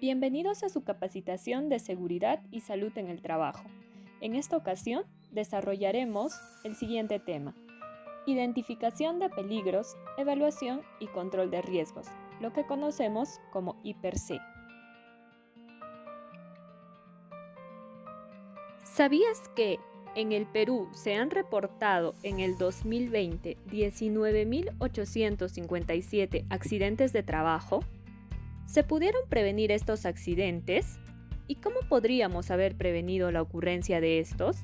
Bienvenidos a su capacitación de seguridad y salud en el trabajo. En esta ocasión desarrollaremos el siguiente tema: identificación de peligros, evaluación y control de riesgos, lo que conocemos como I+C. ¿Sabías que en el Perú se han reportado en el 2020 19.857 accidentes de trabajo? ¿Se pudieron prevenir estos accidentes? ¿Y cómo podríamos haber prevenido la ocurrencia de estos?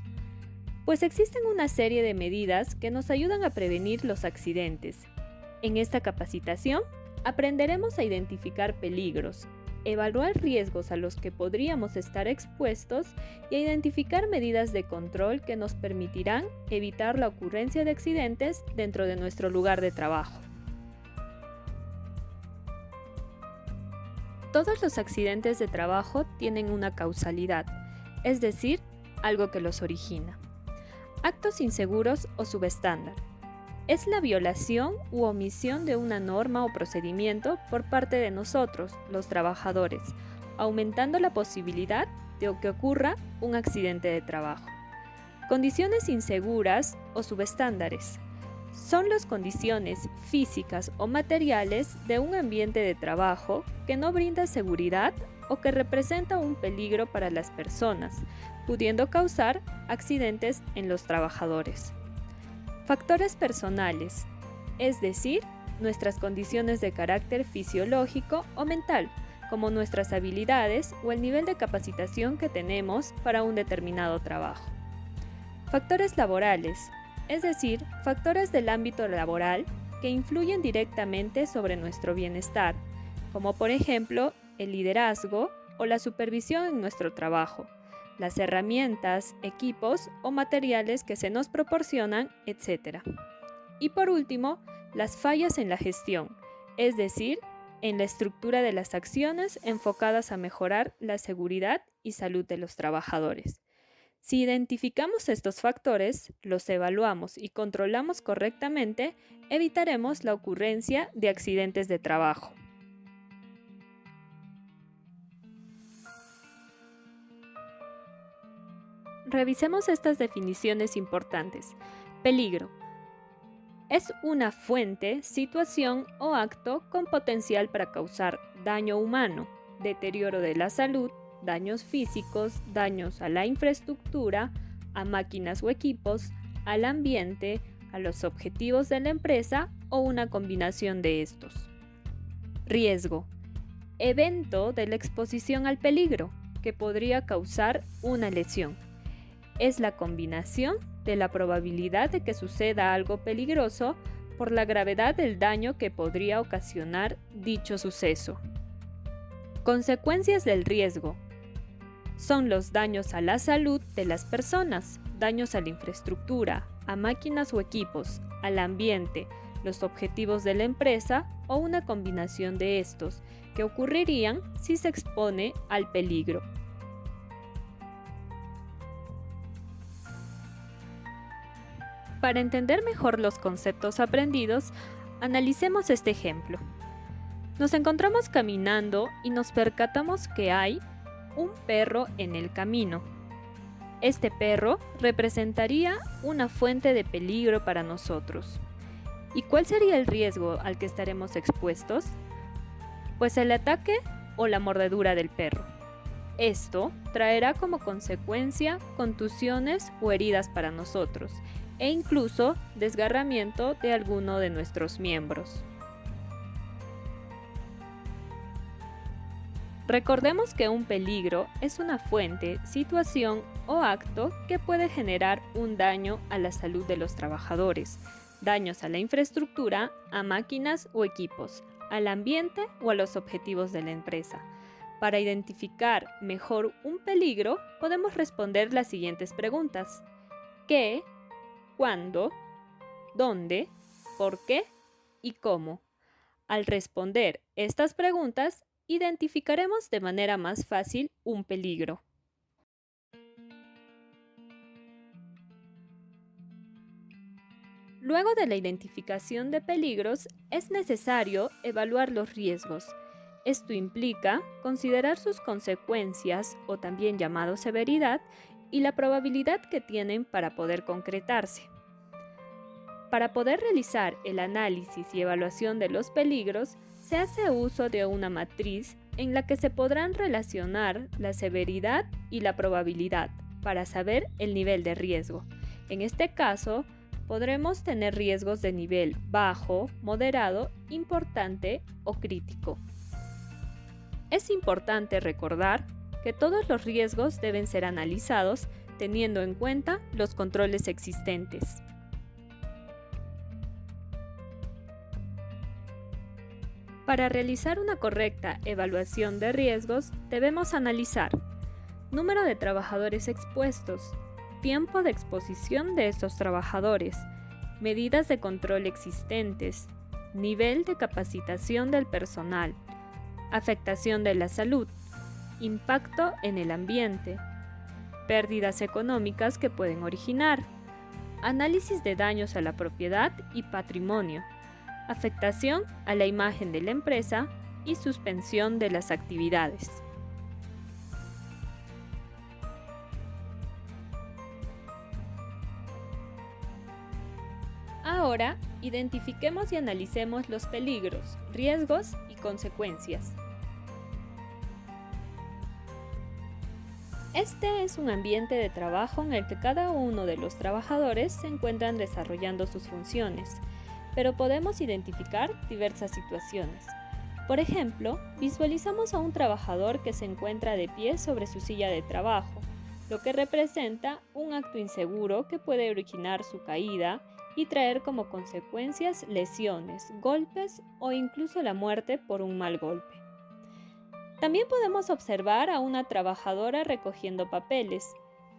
Pues existen una serie de medidas que nos ayudan a prevenir los accidentes. En esta capacitación aprenderemos a identificar peligros, evaluar riesgos a los que podríamos estar expuestos y a identificar medidas de control que nos permitirán evitar la ocurrencia de accidentes dentro de nuestro lugar de trabajo. Todos los accidentes de trabajo tienen una causalidad, es decir, algo que los origina. Actos inseguros o subestándar. Es la violación u omisión de una norma o procedimiento por parte de nosotros, los trabajadores, aumentando la posibilidad de que ocurra un accidente de trabajo. Condiciones inseguras o subestándares. Son las condiciones físicas o materiales de un ambiente de trabajo que no brinda seguridad o que representa un peligro para las personas, pudiendo causar accidentes en los trabajadores. Factores personales, es decir, nuestras condiciones de carácter fisiológico o mental, como nuestras habilidades o el nivel de capacitación que tenemos para un determinado trabajo. Factores laborales, es decir, factores del ámbito laboral que influyen directamente sobre nuestro bienestar, como por ejemplo el liderazgo o la supervisión en nuestro trabajo, las herramientas, equipos o materiales que se nos proporcionan, etc. Y por último, las fallas en la gestión, es decir, en la estructura de las acciones enfocadas a mejorar la seguridad y salud de los trabajadores. Si identificamos estos factores, los evaluamos y controlamos correctamente, evitaremos la ocurrencia de accidentes de trabajo. Revisemos estas definiciones importantes. Peligro. Es una fuente, situación o acto con potencial para causar daño humano, deterioro de la salud, daños físicos, daños a la infraestructura, a máquinas o equipos, al ambiente, a los objetivos de la empresa o una combinación de estos. Riesgo. Evento de la exposición al peligro, que podría causar una lesión. Es la combinación de la probabilidad de que suceda algo peligroso por la gravedad del daño que podría ocasionar dicho suceso. Consecuencias del riesgo. Son los daños a la salud de las personas, daños a la infraestructura, a máquinas o equipos, al ambiente, los objetivos de la empresa o una combinación de estos, que ocurrirían si se expone al peligro. Para entender mejor los conceptos aprendidos, analicemos este ejemplo. Nos encontramos caminando y nos percatamos que hay un perro en el camino. Este perro representaría una fuente de peligro para nosotros. ¿Y cuál sería el riesgo al que estaremos expuestos? Pues el ataque o la mordedura del perro. Esto traerá como consecuencia contusiones o heridas para nosotros, e incluso desgarramiento de alguno de nuestros miembros. Recordemos que un peligro es una fuente, situación o acto que puede generar un daño a la salud de los trabajadores, daños a la infraestructura, a máquinas o equipos, al ambiente o a los objetivos de la empresa. Para identificar mejor un peligro, podemos responder las siguientes preguntas: ¿qué? ¿Cuándo? ¿Dónde? ¿Por qué? ¿Y cómo? Al responder estas preguntas, identificaremos de manera más fácil un peligro. Luego de la identificación de peligros, es necesario evaluar los riesgos. Esto implica considerar sus consecuencias, o también llamado severidad, y la probabilidad que tienen para poder concretarse. Para poder realizar el análisis y evaluación de los peligros, se hace uso de una matriz en la que se podrán relacionar la severidad y la probabilidad para saber el nivel de riesgo. En este caso, podremos tener riesgos de nivel bajo, moderado, importante o crítico. Es importante recordar que todos los riesgos deben ser analizados teniendo en cuenta los controles existentes. Para realizar una correcta evaluación de riesgos, debemos analizar número de trabajadores expuestos, tiempo de exposición de estos trabajadores, medidas de control existentes, nivel de capacitación del personal, afectación de la salud, impacto en el ambiente, pérdidas económicas que pueden originar, análisis de daños a la propiedad y patrimonio, afectación a la imagen de la empresa y suspensión de las actividades. Ahora, identifiquemos y analicemos los peligros, riesgos y consecuencias. Este es un ambiente de trabajo en el que cada uno de los trabajadores se encuentran desarrollando sus funciones, pero podemos identificar diversas situaciones. Por ejemplo, visualizamos a un trabajador que se encuentra de pie sobre su silla de trabajo, lo que representa un acto inseguro que puede originar su caída y traer como consecuencias lesiones, golpes o incluso la muerte por un mal golpe. También podemos observar a una trabajadora recogiendo papeles,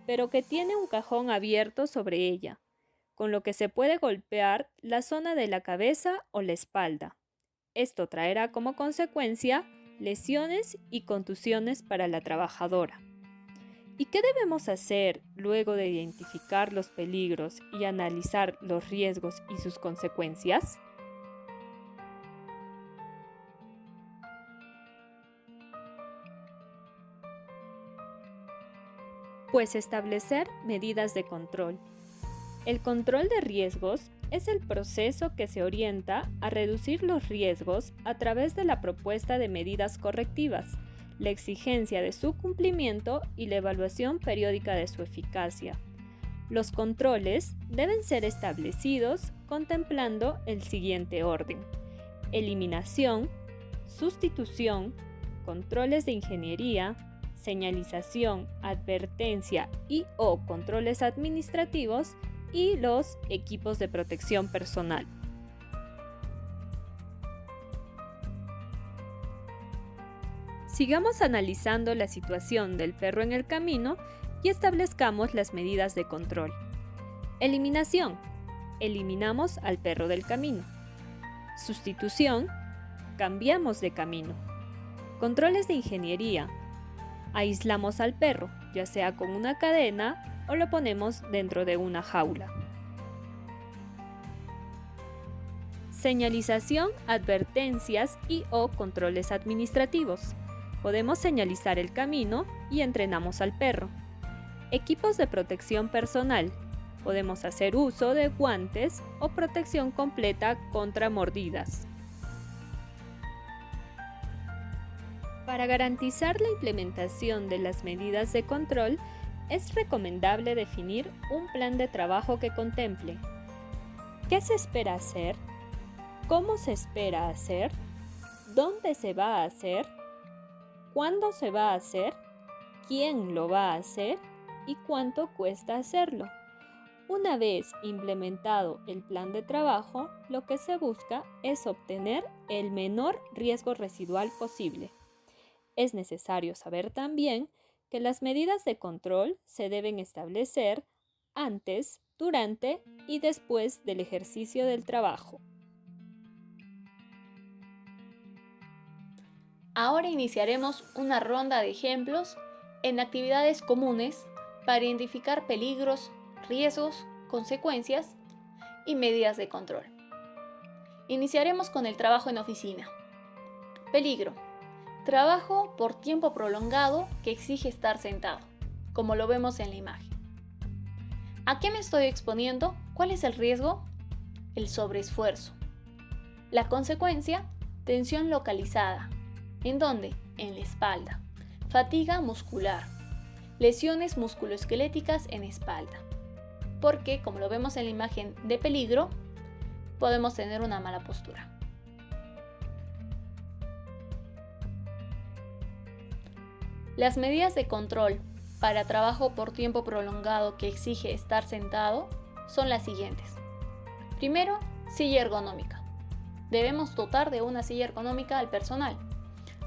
pero que tiene un cajón abierto sobre ella, con lo que se puede golpear la zona de la cabeza o la espalda. Esto traerá como consecuencia lesiones y contusiones para la trabajadora. ¿Y qué debemos hacer luego de identificar los peligros y analizar los riesgos y sus consecuencias? Pues establecer medidas de control. El control de riesgos es el proceso que se orienta a reducir los riesgos a través de la propuesta de medidas correctivas, la exigencia de su cumplimiento y la evaluación periódica de su eficacia. Los controles deben ser establecidos contemplando el siguiente orden: eliminación, sustitución, controles de ingeniería, señalización, advertencia y/o controles administrativos y los equipos de protección personal. Sigamos analizando la situación del perro en el camino y establezcamos las medidas de control. Eliminación. Eliminamos al perro del camino. Sustitución. Cambiamos de camino. Controles de ingeniería. Aislamos al perro, ya sea con una cadena o lo ponemos dentro de una jaula. Señalización, advertencias y/o controles administrativos. Podemos señalizar el camino y entrenamos al perro. Equipos de protección personal. Podemos hacer uso de guantes o protección completa contra mordidas. Para garantizar la implementación de las medidas de control, es recomendable definir un plan de trabajo que contemple qué se espera hacer, cómo se espera hacer, dónde se va a hacer, cuándo se va a hacer, quién lo va a hacer y cuánto cuesta hacerlo. Una vez implementado el plan de trabajo, lo que se busca es obtener el menor riesgo residual posible. Es necesario saber también que las medidas de control se deben establecer antes, durante y después del ejercicio del trabajo. Ahora iniciaremos una ronda de ejemplos en actividades comunes para identificar peligros, riesgos, consecuencias y medidas de control. Iniciaremos con el trabajo en oficina. Peligro. Trabajo por tiempo prolongado que exige estar sentado, como lo vemos en la imagen. ¿A qué me estoy exponiendo? ¿Cuál es el riesgo? El sobreesfuerzo. La consecuencia, tensión localizada. ¿En dónde? En la espalda. Fatiga muscular. Lesiones musculoesqueléticas en espalda. Porque, como lo vemos en la imagen de peligro, podemos tener una mala postura. Las medidas de control para trabajo por tiempo prolongado que exige estar sentado son las siguientes. Primero, silla ergonómica. Debemos dotar de una silla ergonómica al personal,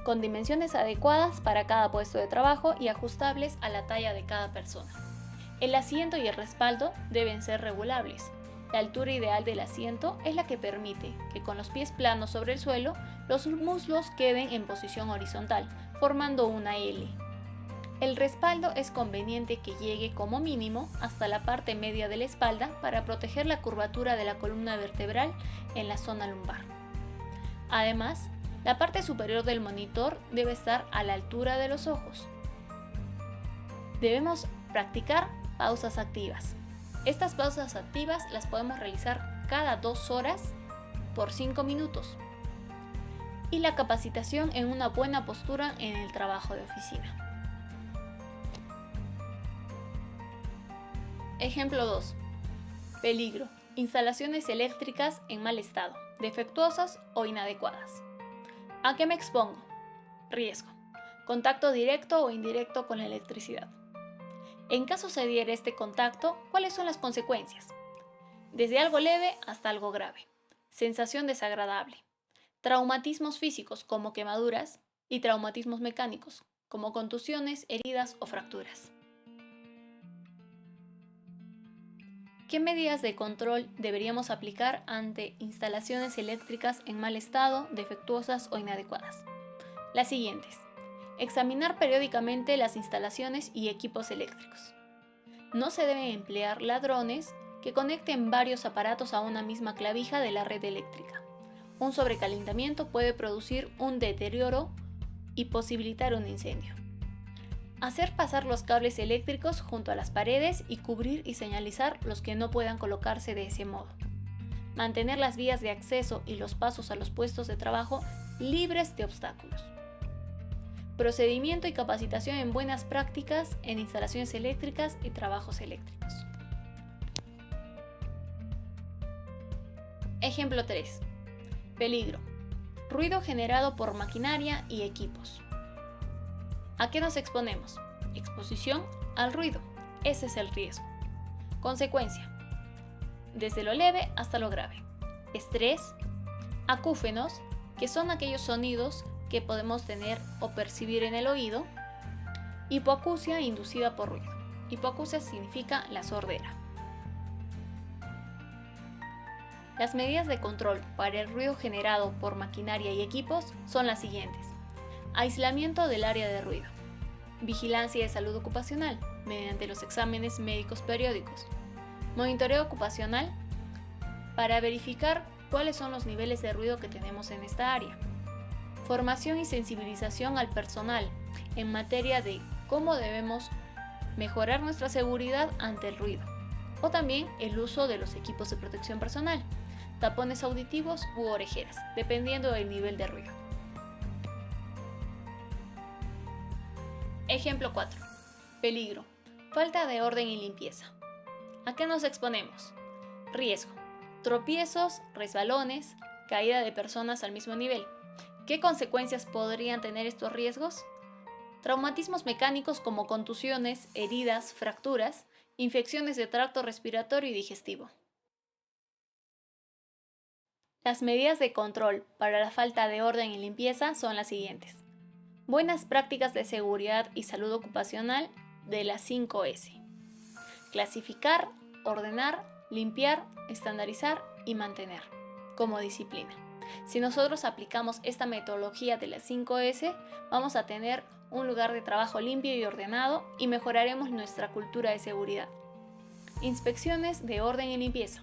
con dimensiones adecuadas para cada puesto de trabajo y ajustables a la talla de cada persona. El asiento y el respaldo deben ser regulables. La altura ideal del asiento es la que permite que con los pies planos sobre el suelo, los muslos queden en posición horizontal, formando una L. El respaldo es conveniente que llegue como mínimo hasta la parte media de la espalda para proteger la curvatura de la columna vertebral en la zona lumbar. Además, la parte superior del monitor debe estar a la altura de los ojos. Debemos practicar pausas activas. Estas pausas activas las podemos realizar cada 2 horas por 5 minutos. Y la capacitación en una buena postura en el trabajo de oficina. Ejemplo 2. Peligro. Instalaciones eléctricas en mal estado, defectuosas o inadecuadas. ¿A qué me expongo? Riesgo. Contacto directo o indirecto con la electricidad. En caso se diera este contacto, ¿cuáles son las consecuencias? Desde algo leve hasta algo grave. Sensación desagradable. Traumatismos físicos como quemaduras y traumatismos mecánicos como contusiones, heridas o fracturas. ¿Qué medidas de control deberíamos aplicar ante instalaciones eléctricas en mal estado, defectuosas o inadecuadas? Las siguientes. Examinar periódicamente las instalaciones y equipos eléctricos. No se deben emplear ladrones que conecten varios aparatos a una misma clavija de la red eléctrica. Un sobrecalentamiento puede producir un deterioro y posibilitar un incendio. Hacer pasar los cables eléctricos junto a las paredes y cubrir y señalizar los que no puedan colocarse de ese modo. Mantener las vías de acceso y los pasos a los puestos de trabajo libres de obstáculos. Procedimiento y capacitación en buenas prácticas en instalaciones eléctricas y trabajos eléctricos. Ejemplo 3. Peligro. Ruido generado por maquinaria y equipos. ¿A qué nos exponemos? Exposición al ruido. Ese es el riesgo. Consecuencia. Desde lo leve hasta lo grave. Estrés. Acúfenos, que son aquellos sonidos que podemos tener o percibir en el oído. Hipoacusia inducida por ruido. Hipoacusia significa la sordera. Las medidas de control para el ruido generado por maquinaria y equipos son las siguientes. Aislamiento del área de ruido. Vigilancia de salud ocupacional mediante los exámenes médicos periódicos. Monitoreo ocupacional para verificar cuáles son los niveles de ruido que tenemos en esta área. Formación y sensibilización al personal en materia de cómo debemos mejorar nuestra seguridad ante el ruido. O también el uso de los equipos de protección personal, tapones auditivos u orejeras, dependiendo del nivel de ruido. Ejemplo 4. Peligro. Falta de orden y limpieza. ¿A qué nos exponemos? Riesgo. Tropiezos, resbalones, caída de personas al mismo nivel. ¿Qué consecuencias podrían tener estos riesgos? Traumatismos mecánicos como contusiones, heridas, fracturas, infecciones de tracto respiratorio y digestivo. Las medidas de control para la falta de orden y limpieza son las siguientes. Buenas prácticas de seguridad y salud ocupacional de las 5S. Clasificar, ordenar, limpiar, estandarizar y mantener, como disciplina. Si nosotros aplicamos esta metodología de las 5S, vamos a tener un lugar de trabajo limpio y ordenado y mejoraremos nuestra cultura de seguridad. Inspecciones de orden y limpieza.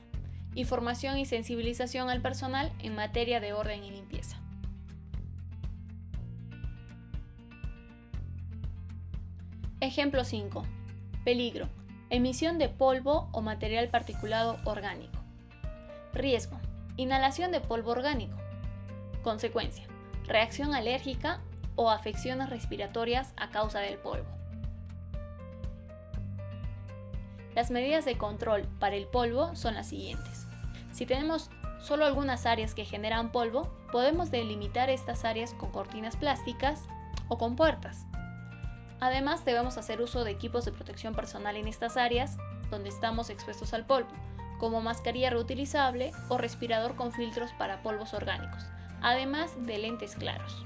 Información y sensibilización al personal en materia de orden y limpieza. Ejemplo 5. Peligro. Emisión de polvo o material particulado orgánico. Riesgo. Inhalación de polvo orgánico. Consecuencia. Reacción alérgica o afecciones respiratorias a causa del polvo. Las medidas de control para el polvo son las siguientes. Si tenemos solo algunas áreas que generan polvo, podemos delimitar estas áreas con cortinas plásticas o con puertas. Además, debemos hacer uso de equipos de protección personal en estas áreas donde estamos expuestos al polvo, como mascarilla reutilizable o respirador con filtros para polvos orgánicos, además de lentes claros.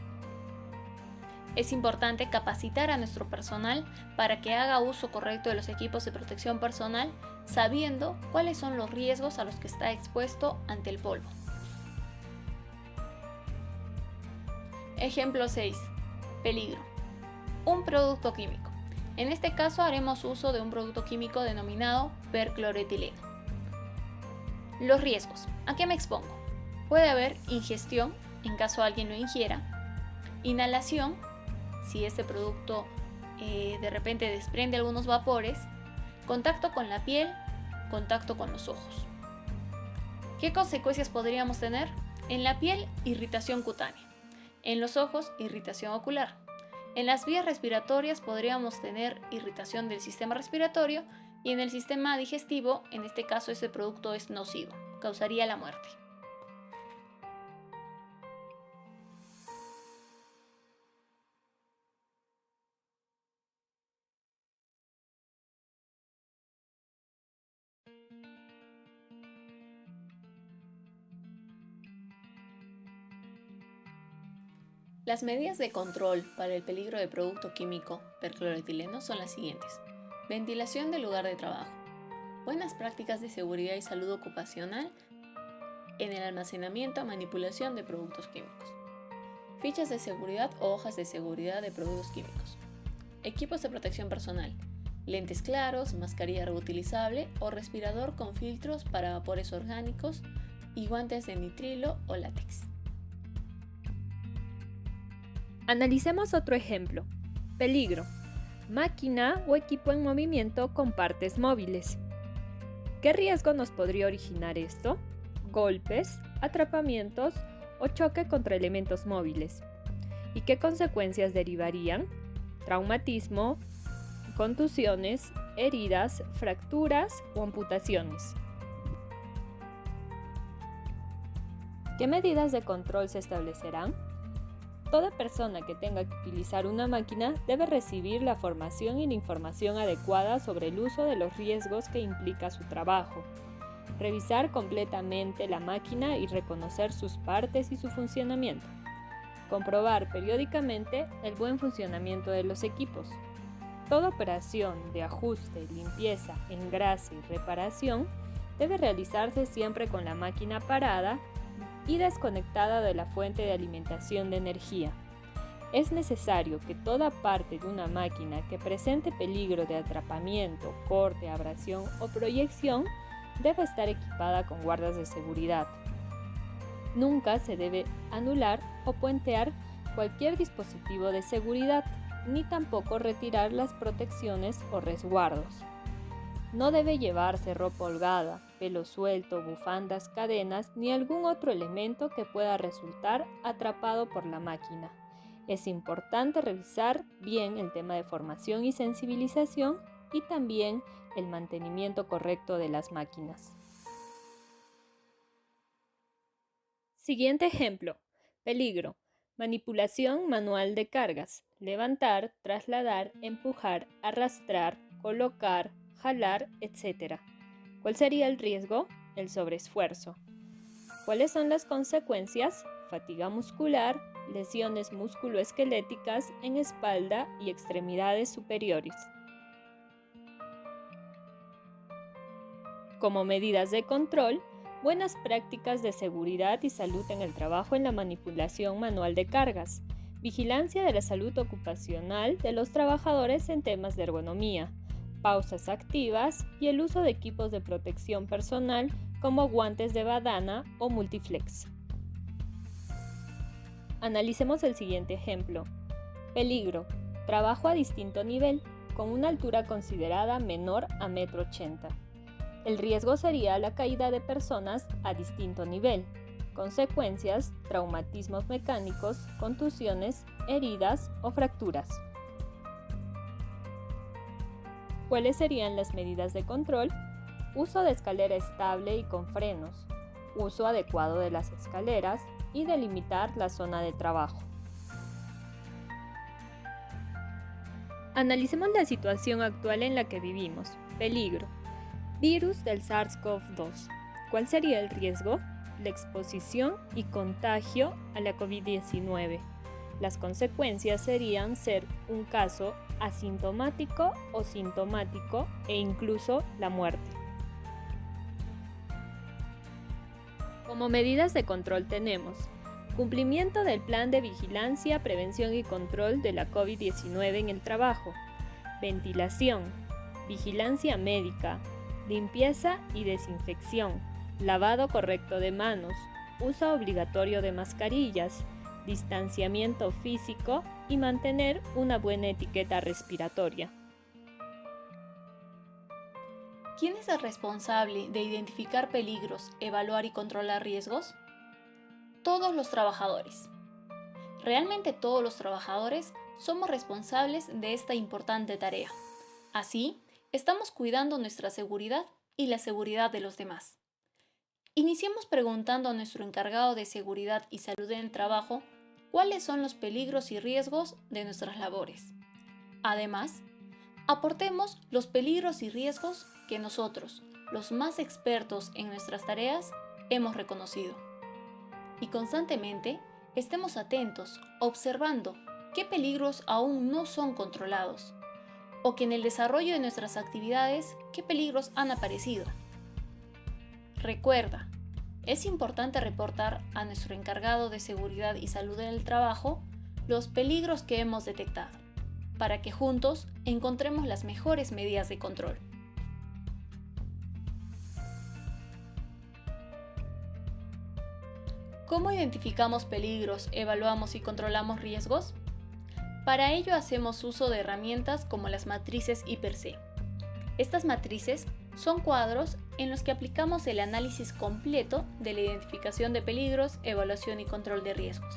Es importante capacitar a nuestro personal para que haga uso correcto de los equipos de protección personal, sabiendo cuáles son los riesgos a los que está expuesto ante el polvo. Ejemplo 6. Peligro. Un producto químico. En este caso haremos uso de un producto químico denominado percloretileno. Los riesgos. ¿A qué me expongo? Puede haber ingestión, en caso alguien lo ingiera, inhalación, si este producto de repente desprende algunos vapores, contacto con la piel, contacto con los ojos. ¿Qué consecuencias podríamos tener? En la piel, irritación cutánea. En los ojos, irritación ocular. En las vías respiratorias podríamos tener irritación del sistema respiratorio y en el sistema digestivo, en este caso este producto es nocivo, causaría la muerte. Las medidas de control para el peligro de producto químico percloretileno son las siguientes. Ventilación del lugar de trabajo. Buenas prácticas de seguridad y salud ocupacional en el almacenamiento o manipulación de productos químicos. Fichas de seguridad o hojas de seguridad de productos químicos. Equipos de protección personal. Lentes claros, mascarilla reutilizable o respirador con filtros para vapores orgánicos y guantes de nitrilo o látex. Analicemos otro ejemplo. Peligro. Máquina o equipo en movimiento con partes móviles. ¿Qué riesgo nos podría originar esto? Golpes, atrapamientos o choque contra elementos móviles. ¿Y qué consecuencias derivarían? Traumatismo, contusiones, heridas, fracturas o amputaciones. ¿Qué medidas de control se establecerán? Toda persona que tenga que utilizar una máquina debe recibir la formación y la información adecuada sobre el uso de los riesgos que implica su trabajo. Revisar completamente la máquina y reconocer sus partes y su funcionamiento. Comprobar periódicamente el buen funcionamiento de los equipos. Toda operación de ajuste, limpieza, engrase y reparación debe realizarse siempre con la máquina parada y desconectada de la fuente de alimentación de energía. Es necesario que toda parte de una máquina que presente peligro de atrapamiento, corte, abrasión o proyección debe estar equipada con guardas de seguridad. Nunca se debe anular o puentear cualquier dispositivo de seguridad, ni tampoco retirar las protecciones o resguardos. No debe llevarse ropa holgada, pelo suelto, bufandas, cadenas ni algún otro elemento que pueda resultar atrapado por la máquina. Es importante revisar bien el tema de formación y sensibilización y también el mantenimiento correcto de las máquinas. Siguiente ejemplo. Peligro. Manipulación manual de cargas. Levantar, trasladar, empujar, arrastrar, colocar, jalar, etc. ¿Cuál sería el riesgo? El sobreesfuerzo. ¿Cuáles son las consecuencias? Fatiga muscular, lesiones musculoesqueléticas en espalda y extremidades superiores. Como medidas de control, buenas prácticas de seguridad y salud en el trabajo en la manipulación manual de cargas, vigilancia de la salud ocupacional de los trabajadores en temas de ergonomía, pausas activas y el uso de equipos de protección personal como guantes de badana o multiflex. Analicemos el siguiente ejemplo. Peligro. Trabajo a distinto nivel, con una altura considerada menor a 1,80 m. El riesgo sería la caída de personas a distinto nivel. Consecuencias: traumatismos mecánicos, contusiones, heridas o fracturas. ¿Cuáles serían las medidas de control? Uso de escalera estable y con frenos, uso adecuado de las escaleras y delimitar la zona de trabajo. Analicemos la situación actual en la que vivimos. Peligro. Virus del SARS-CoV-2. ¿Cuál sería el riesgo? La exposición y contagio a la COVID-19. Las consecuencias serían ser un caso asintomático o sintomático e incluso la muerte. Como medidas de control tenemos cumplimiento del plan de vigilancia, prevención y control de la COVID-19 en el trabajo, ventilación, vigilancia médica, limpieza y desinfección, lavado correcto de manos, uso obligatorio de mascarillas, distanciamiento físico y mantener una buena etiqueta respiratoria. ¿Quién es el responsable de identificar peligros, evaluar y controlar riesgos? Todos los trabajadores. Realmente todos los trabajadores somos responsables de esta importante tarea. Así, estamos cuidando nuestra seguridad y la seguridad de los demás. Iniciemos preguntando a nuestro encargado de seguridad y salud en el trabajo cuáles son los peligros y riesgos de nuestras labores. Además, aportemos los peligros y riesgos que nosotros, los más expertos en nuestras tareas, hemos reconocido. Y constantemente estemos atentos, observando qué peligros aún no son controlados, o que en el desarrollo de nuestras actividades, qué peligros han aparecido. Recuerda, es importante reportar a nuestro encargado de seguridad y salud en el trabajo los peligros que hemos detectado, para que juntos encontremos las mejores medidas de control. ¿Cómo identificamos peligros, evaluamos y controlamos riesgos? Para ello hacemos uso de herramientas como las matrices I+C. Estas matrices son cuadros en los que aplicamos el análisis completo de la identificación de peligros, evaluación y control de riesgos.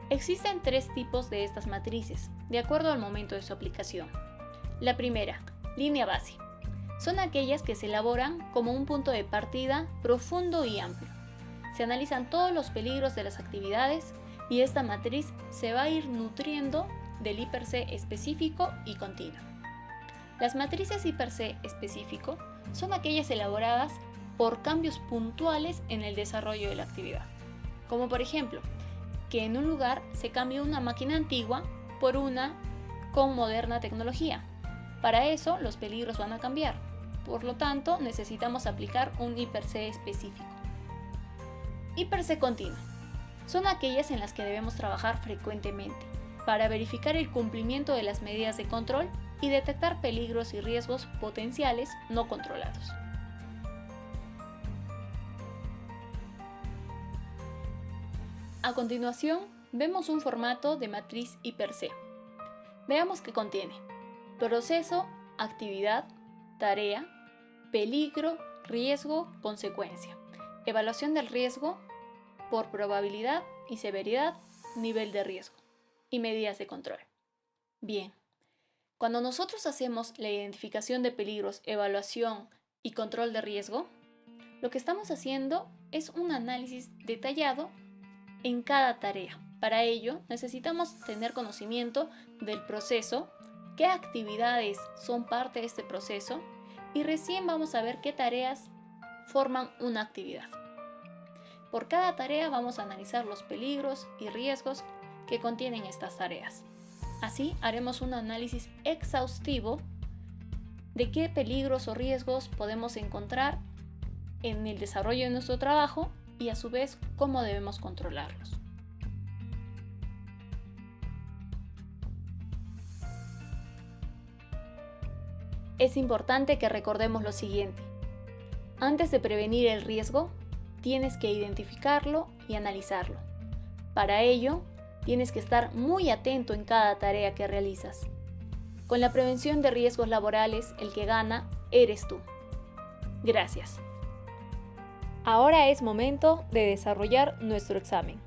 Existen 3 tipos de estas matrices, de acuerdo al momento de su aplicación. La primera, línea base. Son aquellas que se elaboran como un punto de partida profundo y amplio. Se analizan todos los peligros de las actividades y esta matriz se va a ir nutriendo del I+C específico y continuo. Las matrices I+C específico son aquellas elaboradas por cambios puntuales en el desarrollo de la actividad, como por ejemplo, que en un lugar se cambie una máquina antigua por una con moderna tecnología. Para eso los peligros van a cambiar, por lo tanto necesitamos aplicar un I+C específico. I+C continua. Son aquellas en las que debemos trabajar frecuentemente para verificar el cumplimiento de las medidas de control y detectar peligros y riesgos potenciales no controlados. A continuación, vemos un formato de matriz I+C. Veamos qué contiene: proceso, actividad, tarea, peligro, riesgo, consecuencia, evaluación del riesgo por probabilidad y severidad, nivel de riesgo y medidas de control. Bien, cuando nosotros hacemos la identificación de peligros, evaluación y control de riesgo, lo que estamos haciendo es un análisis detallado en cada tarea. Para ello, necesitamos tener conocimiento del proceso, qué actividades son parte de este proceso y recién vamos a ver qué tareas forman una actividad. Por cada tarea vamos a analizar los peligros y riesgos que contienen estas tareas. Así haremos un análisis exhaustivo de qué peligros o riesgos podemos encontrar en el desarrollo de nuestro trabajo y a su vez cómo debemos controlarlos. Es importante que recordemos lo siguiente: antes de prevenir el riesgo, tienes que identificarlo y analizarlo. Para ello, tienes que estar muy atento en cada tarea que realizas. Con la prevención de riesgos laborales, el que gana eres tú. Gracias. Ahora es momento de desarrollar nuestro examen.